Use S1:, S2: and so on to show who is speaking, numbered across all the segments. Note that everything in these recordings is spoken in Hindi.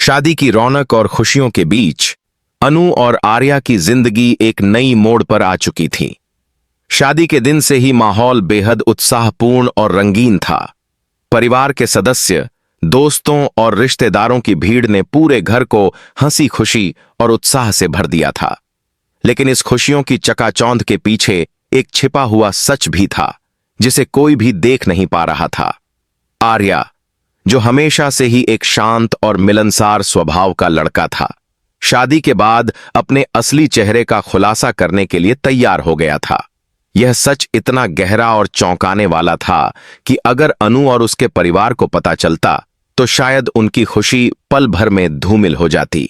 S1: शादी की रौनक और खुशियों के बीच अनु और आर्या की जिंदगी एक नई मोड़ पर आ चुकी थी। शादी के दिन से ही माहौल बेहद उत्साहपूर्ण और रंगीन था। परिवार के सदस्य, दोस्तों और रिश्तेदारों की भीड़ ने पूरे घर को हंसी खुशी और उत्साह से भर दिया था। लेकिन इस खुशियों की चकाचौंध के पीछे एक छिपा हुआ सच भी था, जिसे कोई भी देख नहीं पा रहा था। आर्या, जो हमेशा से ही एक शांत और मिलनसार स्वभाव का लड़का था, शादी के बाद अपने असली चेहरे का खुलासा करने के लिए तैयार हो गया था। यह सच इतना गहरा और चौंकाने वाला था कि अगर अनु और उसके परिवार को पता चलता तो शायद उनकी खुशी पल भर में धूमिल हो जाती।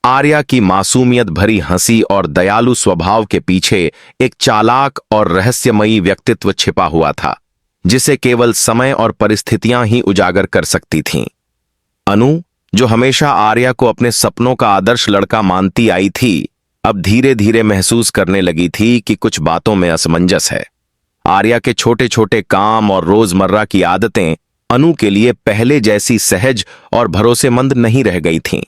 S1: आर्या की मासूमियत भरी हंसी और दयालु स्वभाव के पीछे एक चालाक और रहस्यमयी व्यक्तित्व छिपा हुआ था, जिसे केवल समय और परिस्थितियां ही उजागर कर सकती थीं। अनु, जो हमेशा आर्या को अपने सपनों का आदर्श लड़का मानती आई थी, अब धीरे धीरे महसूस करने लगी थी कि कुछ बातों में असमंजस है। आर्या के छोटे छोटे काम और रोजमर्रा की आदतें अनु के लिए पहले जैसी सहज और भरोसेमंद नहीं रह गई थीं।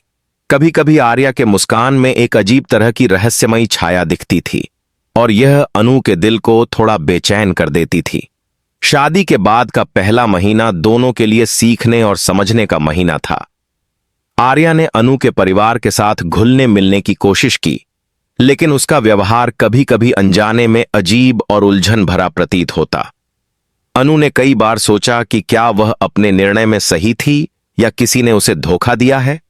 S1: कभी कभी आर्या के मुस्कान में एक अजीब तरह की रहस्यमयी छाया दिखती थी और यह अनु के दिल को थोड़ा बेचैन कर देती थी। शादी के बाद का पहला महीना दोनों के लिए सीखने और समझने का महीना था। आर्या ने अनु के परिवार के साथ घुलने मिलने की कोशिश की, लेकिन उसका व्यवहार कभी कभी अनजाने में अजीब और उलझन भरा प्रतीत होता। अनु ने कई बार सोचा कि क्या वह अपने निर्णय में सही थी या किसी ने उसे धोखा दिया है,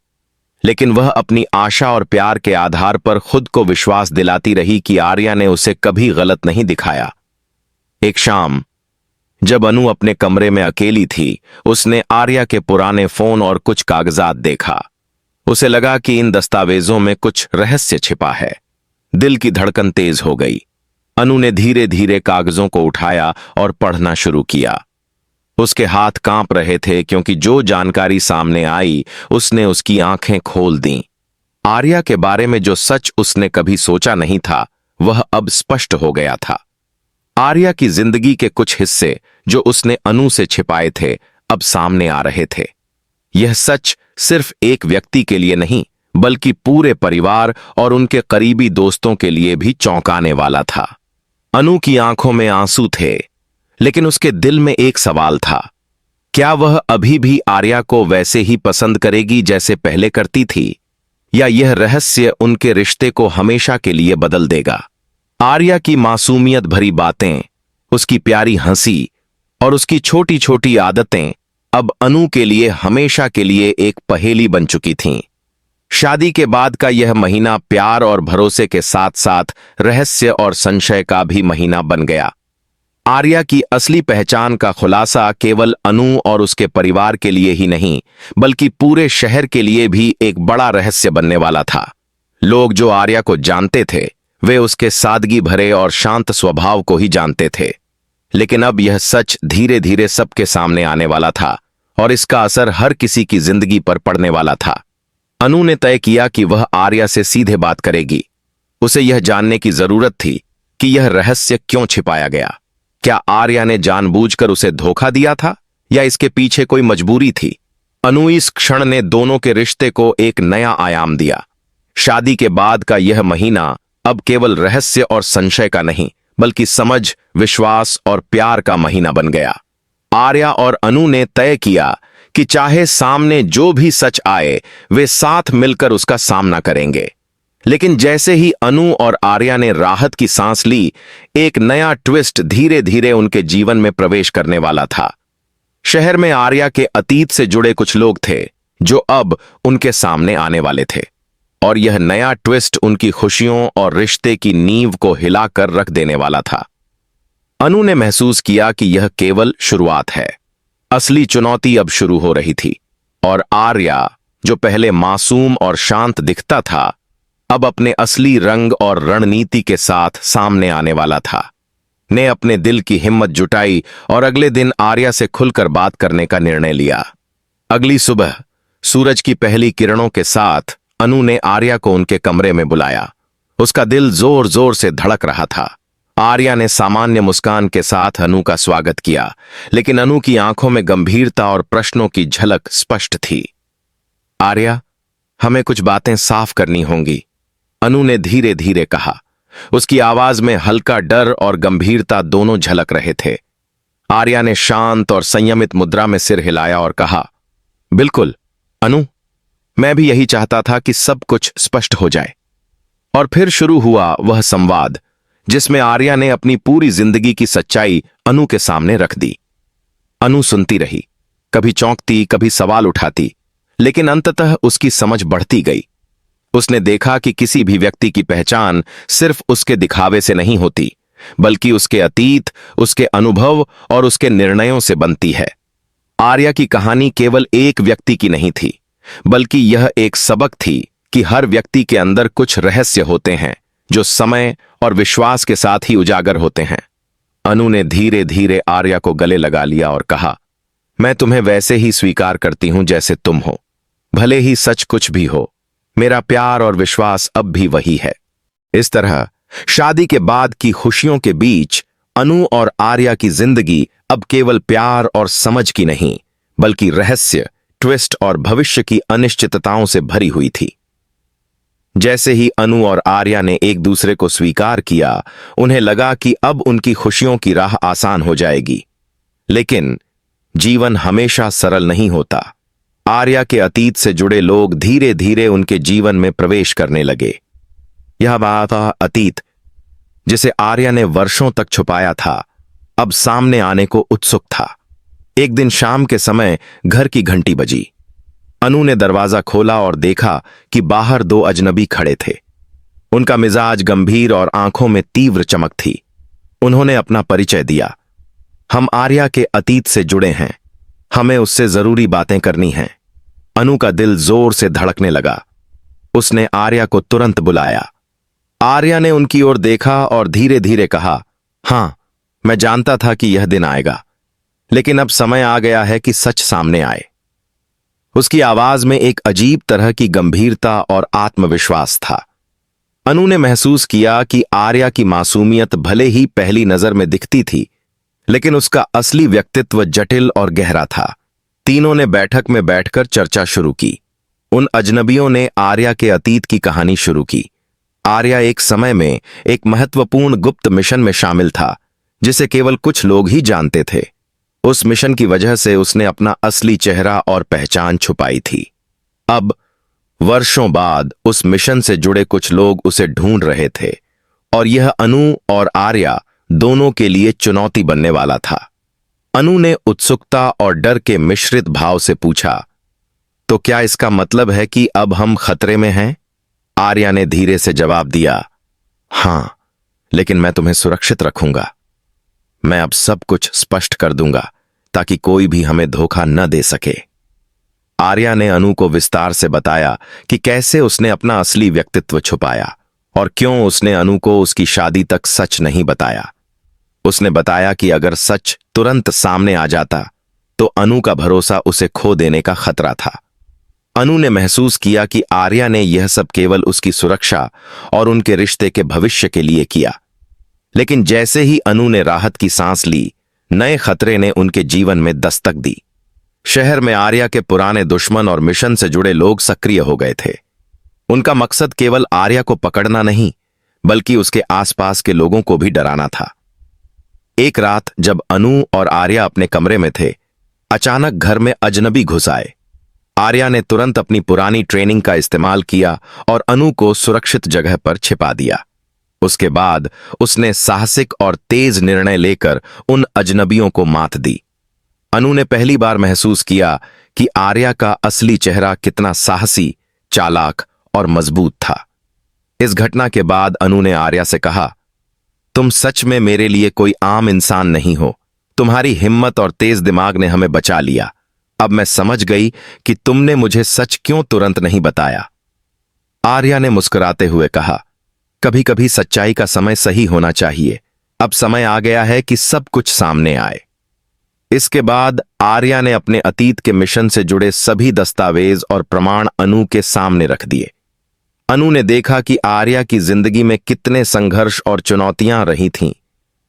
S1: लेकिन वह अपनी आशा और प्यार के आधार पर खुद को विश्वास दिलाती रही कि आर्या ने उसे कभी गलत नहीं दिखाया। एक शाम जब अनु अपने कमरे में अकेली थी, उसने आर्या के पुराने फोन और कुछ कागजात देखा। उसे लगा कि इन दस्तावेजों में कुछ रहस्य छिपा है। दिल की धड़कन तेज हो गई। अनु ने धीरे धीरे कागजों को उठाया और पढ़ना शुरू किया। उसके हाथ कांप रहे थे क्योंकि जो जानकारी सामने आई उसने उसकी आंखें खोल दीं। आर्या के बारे में जो सच उसने कभी सोचा नहीं था, वह अब स्पष्ट हो गया था। आर्या की जिंदगी के कुछ हिस्से जो उसने अनु से छिपाए थे, अब सामने आ रहे थे। यह सच सिर्फ एक व्यक्ति के लिए नहीं, बल्कि पूरे परिवार और उनके करीबी दोस्तों के लिए भी चौंकाने वाला था। अनु की आंखों में आंसू थे, लेकिन उसके दिल में एक सवाल था। क्या वह अभी भी आर्या को वैसे ही पसंद करेगी जैसे पहले करती थी, या यह रहस्य उनके रिश्ते को हमेशा के लिए बदल देगा? आर्या की मासूमियत भरी बातें, उसकी प्यारी हंसी और उसकी छोटी छोटी आदतें अब अनु के लिए हमेशा के लिए एक पहेली बन चुकी थीं। शादी के बाद का यह महीना प्यार और भरोसे के साथ साथ रहस्य और संशय का भी महीना बन गया। आर्या की असली पहचान का खुलासा केवल अनु और उसके परिवार के लिए ही नहीं, बल्कि पूरे शहर के लिए भी एक बड़ा रहस्य बनने वाला था। लोग जो आर्या को जानते थे, वे उसके सादगी भरे और शांत स्वभाव को ही जानते थे, लेकिन अब यह सच धीरे धीरे सबके सामने आने वाला था और इसका असर हर किसी की जिंदगी पर पड़ने वाला था। अनु ने तय किया कि वह आर्या से सीधे बात करेगी। उसे यह जानने की जरूरत थी कि यह रहस्य क्यों छिपाया गया। क्या आर्या ने जानबूझकर उसे धोखा दिया था या इसके पीछे कोई मजबूरी थी? अनु इस क्षण ने दोनों के रिश्ते को एक नया आयाम दिया। शादी के बाद का यह महीना अब केवल रहस्य और संशय का नहीं, बल्कि समझ, विश्वास और प्यार का महीना बन गया। आर्या और अनु ने तय किया कि चाहे सामने जो भी सच आए, वे साथ मिलकर उसका सामना करेंगे। लेकिन जैसे ही अनु और आर्या ने राहत की सांस ली, एक नया ट्विस्ट धीरे धीरे उनके जीवन में प्रवेश करने वाला था। शहर में आर्या के अतीत से जुड़े कुछ लोग थे जो अब उनके सामने आने वाले थे, और यह नया ट्विस्ट उनकी खुशियों और रिश्ते की नींव को हिलाकर रख देने वाला था। अनु ने महसूस किया कि यह केवल शुरुआत है। असली चुनौती अब शुरू हो रही थी, और आर्या, जो पहले मासूम और शांत दिखता था, अब अपने असली रंग और रणनीति के साथ सामने आने वाला था। ने अपने दिल की हिम्मत जुटाई और अगले दिन आर्या से खुलकर बात करने का निर्णय लिया। अगली सुबह सूरज की पहली किरणों के साथ अनु ने आर्या को उनके कमरे में बुलाया। उसका दिल जोर जोर से धड़क रहा था। आर्या ने सामान्य मुस्कान के साथ अनु का स्वागत किया, लेकिन अनु की आंखों में गंभीरता और प्रश्नों की झलक स्पष्ट थी। आर्या, हमें कुछ बातें साफ करनी होंगी, अनु ने धीरे धीरे कहा। उसकी आवाज में हल्का डर और गंभीरता दोनों झलक रहे थे। आर्या ने शांत और संयमित मुद्रा में सिर हिलाया और कहा, बिल्कुल अनु, मैं भी यही चाहता था कि सब कुछ स्पष्ट हो जाए। और फिर शुरू हुआ वह संवाद जिसमें आर्या ने अपनी पूरी जिंदगी की सच्चाई अनु के सामने रख दी। अनु सुनती रही, कभी चौंकती, कभी सवाल उठाती, लेकिन अंततः उसकी समझ बढ़ती गई। उसने देखा कि किसी भी व्यक्ति की पहचान सिर्फ उसके दिखावे से नहीं होती, बल्कि उसके अतीत, उसके अनुभव और उसके निर्णयों से बनती है। आर्या की कहानी केवल एक व्यक्ति की नहीं थी, बल्कि यह एक सबक थी कि हर व्यक्ति के अंदर कुछ रहस्य होते हैं जो समय और विश्वास के साथ ही उजागर होते हैं। अनु ने धीरे धीरे आर्या को गले लगा लिया और कहा, मैं तुम्हें वैसे ही स्वीकार करती हूं जैसे तुम हो, भले ही सच कुछ भी हो। मेरा प्यार और विश्वास अब भी वही है। इस तरह शादी के बाद की खुशियों के बीच अनु और आर्या की जिंदगी अब केवल प्यार और समझ की नहीं, बल्कि रहस्य, ट्विस्ट और भविष्य की अनिश्चितताओं से भरी हुई थी। जैसे ही अनु और आर्या ने एक दूसरे को स्वीकार किया, उन्हें लगा कि अब उनकी खुशियों की राह आसान हो जाएगी। लेकिन जीवन हमेशा सरल नहीं होता। आर्या के अतीत से जुड़े लोग धीरे धीरे उनके जीवन में प्रवेश करने लगे। यह बात अतीत जिसे आर्या ने वर्षों तक छुपाया था, अब सामने आने को उत्सुक था। एक दिन शाम के समय घर की घंटी बजी। अनु ने दरवाजा खोला और देखा कि बाहर दो अजनबी खड़े थे। उनका मिजाज गंभीर और आंखों में तीव्र चमक थी। उन्होंने अपना परिचय दिया। हम आर्या के अतीत से जुड़े हैं, हमें उससे जरूरी बातें करनी हैं। अनु का दिल जोर से धड़कने लगा। उसने आर्या को तुरंत बुलाया। आर्या ने उनकी ओर देखा और धीरे धीरे कहा, हां, मैं जानता था कि यह दिन आएगा, लेकिन अब समय आ गया है कि सच सामने आए। उसकी आवाज में एक अजीब तरह की गंभीरता और आत्मविश्वास था। अनु ने महसूस किया कि आर्या की मासूमियत भले ही पहली नजर में दिखती थी, लेकिन उसका असली व्यक्तित्व जटिल और गहरा था। तीनों ने बैठक में बैठकर चर्चा शुरू की। उन अजनबियों ने आर्या के अतीत की कहानी शुरू की। आर्या एक समय में एक महत्वपूर्ण गुप्त मिशन में शामिल था, जिसे केवल कुछ लोग ही जानते थे। उस मिशन की वजह से उसने अपना असली चेहरा और पहचान छुपाई थी। अब वर्षों बाद उस मिशन से जुड़े कुछ लोग उसे ढूंढ रहे थे, और यह अनु और आर्या दोनों के लिए चुनौती बनने वाला था। अनु ने उत्सुकता और डर के मिश्रित भाव से पूछा, तो क्या इसका मतलब है कि अब हम खतरे में हैं? आर्या ने धीरे से जवाब दिया, हां, लेकिन मैं तुम्हें सुरक्षित रखूंगा। मैं अब सब कुछ स्पष्ट कर दूंगा ताकि कोई भी हमें धोखा न दे सके। आर्या ने अनु को विस्तार से बताया कि कैसे उसने अपना असली व्यक्तित्व छुपाया और क्यों उसने अनु को उसकी शादी तक सच नहीं बताया। उसने बताया कि अगर सच तुरंत सामने आ जाता तो अनु का भरोसा उसे खो देने का खतरा था। अनु ने महसूस किया कि आर्या ने यह सब केवल उसकी सुरक्षा और उनके रिश्ते के भविष्य के लिए किया। लेकिन जैसे ही अनु ने राहत की सांस ली, नए खतरे ने उनके जीवन में दस्तक दी। शहर में आर्या के पुराने दुश्मन और मिशन से जुड़े लोग सक्रिय हो गए थे। उनका मकसद केवल आर्या को पकड़ना नहीं, बल्कि उसके आसपास के लोगों को भी डराना था। एक रात जब अनु और आर्या अपने कमरे में थे, अचानक घर में अजनबी घुस आए। आर्या ने तुरंत अपनी पुरानी ट्रेनिंग का इस्तेमाल किया और अनु को सुरक्षित जगह पर छिपा दिया। उसके बाद उसने साहसिक और तेज निर्णय लेकर उन अजनबियों को मात दी। अनु ने पहली बार महसूस किया कि आर्या का असली चेहरा कितना साहसी, चालाक और मजबूत था। इस घटना के बाद अनु ने आर्या से कहा, तुम सच में मेरे लिए कोई आम इंसान नहीं हो। तुम्हारी हिम्मत और तेज दिमाग ने हमें बचा लिया। अब मैं समझ गई कि तुमने मुझे सच क्यों तुरंत नहीं बताया। आर्या ने मुस्कुराते हुए कहा, कभी कभी सच्चाई का समय सही होना चाहिए। अब समय आ गया है कि सब कुछ सामने आए। इसके बाद आर्या ने अपने अतीत के मिशन से जुड़े सभी दस्तावेज और प्रमाण अनु के सामने रख दिए। अनु ने देखा कि आर्या की जिंदगी में कितने संघर्ष और चुनौतियां रही थीं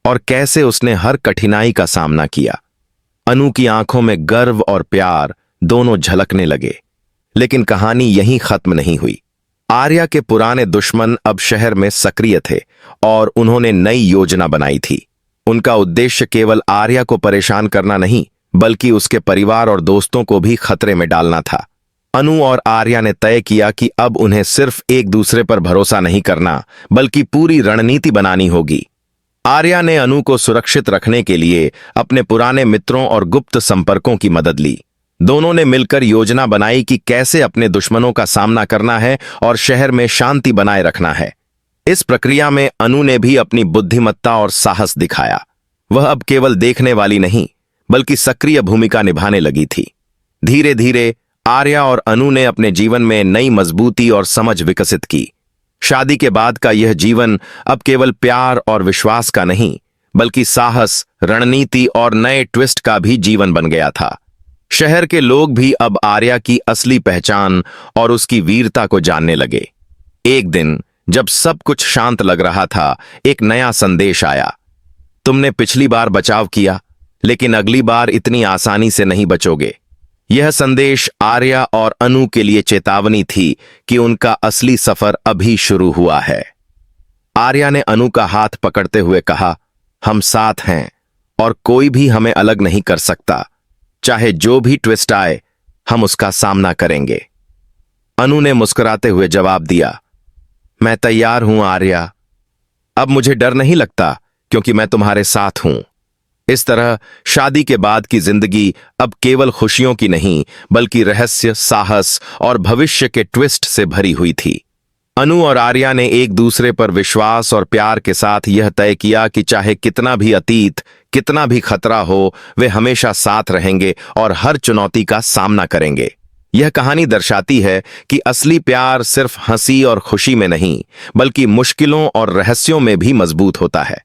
S1: और कैसे उसने हर कठिनाई का सामना किया। अनु की आंखों में गर्व और प्यार दोनों झलकने लगे, लेकिन कहानी यहीं खत्म नहीं हुई। आर्या के पुराने दुश्मन अब शहर में सक्रिय थे और उन्होंने नई योजना बनाई थी। उनका उद्देश्य केवल आर्या को परेशान करना नहीं, बल्कि उसके परिवार और दोस्तों को भी खतरे में डालना था। अनु और आर्या ने तय किया कि अब उन्हें सिर्फ एक दूसरे पर भरोसा नहीं करना, बल्कि पूरी रणनीति बनानी होगी। आर्या ने अनु को सुरक्षित रखने के लिए अपने पुराने मित्रों और गुप्त संपर्कों की मदद ली। दोनों ने मिलकर योजना बनाई कि कैसे अपने दुश्मनों का सामना करना है और शहर में शांति बनाए रखना है। इस प्रक्रिया में अनु ने भी अपनी बुद्धिमत्ता और साहस दिखाया। वह अब केवल देखने वाली नहीं, बल्कि सक्रिय भूमिका निभाने लगी थी। धीरे धीरे आर्या और अनु ने अपने जीवन में नई मजबूती और समझ विकसित की। शादी के बाद का यह जीवन अब केवल प्यार और विश्वास का नहीं, बल्कि साहस, रणनीति और नए ट्विस्ट का भी जीवन बन गया था। शहर के लोग भी अब आर्या की असली पहचान और उसकी वीरता को जानने लगे। एक दिन जब सब कुछ शांत लग रहा था, एक नया संदेश आया। तुमने पिछली बार बचाव किया, लेकिन अगली बार इतनी आसानी से नहीं बचोगे। यह संदेश आर्या और अनु के लिए चेतावनी थी कि उनका असली सफर अभी शुरू हुआ है। आर्या ने अनु का हाथ पकड़ते हुए कहा, हम साथ हैं और कोई भी हमें अलग नहीं कर सकता। चाहे जो भी ट्विस्ट आए, हम उसका सामना करेंगे। अनु ने मुस्कुराते हुए जवाब दिया, मैं तैयार हूं आर्या। अब मुझे डर नहीं लगता, क्योंकि मैं तुम्हारे साथ हूं। इस तरह शादी के बाद की जिंदगी अब केवल खुशियों की नहीं, बल्कि रहस्य, साहस और भविष्य के ट्विस्ट से भरी हुई थी। अनु और आर्या ने एक दूसरे पर विश्वास और प्यार के साथ यह तय किया कि चाहे कितना भी अतीत, कितना भी खतरा हो, वे हमेशा साथ रहेंगे और हर चुनौती का सामना करेंगे। यह कहानी दर्शाती है कि असली प्यार सिर्फ हंसी और खुशी में नहीं, बल्कि मुश्किलों और रहस्यों में भी मजबूत होता है।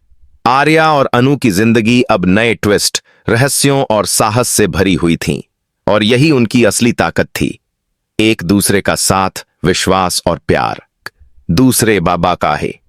S1: आर्या और अनु की जिंदगी अब नए ट्विस्ट, रहस्यों और साहस से भरी हुई थी, और यही उनकी असली ताकत थी। एक दूसरे का साथ, विश्वास और प्यार। दूसरे बाबा का है।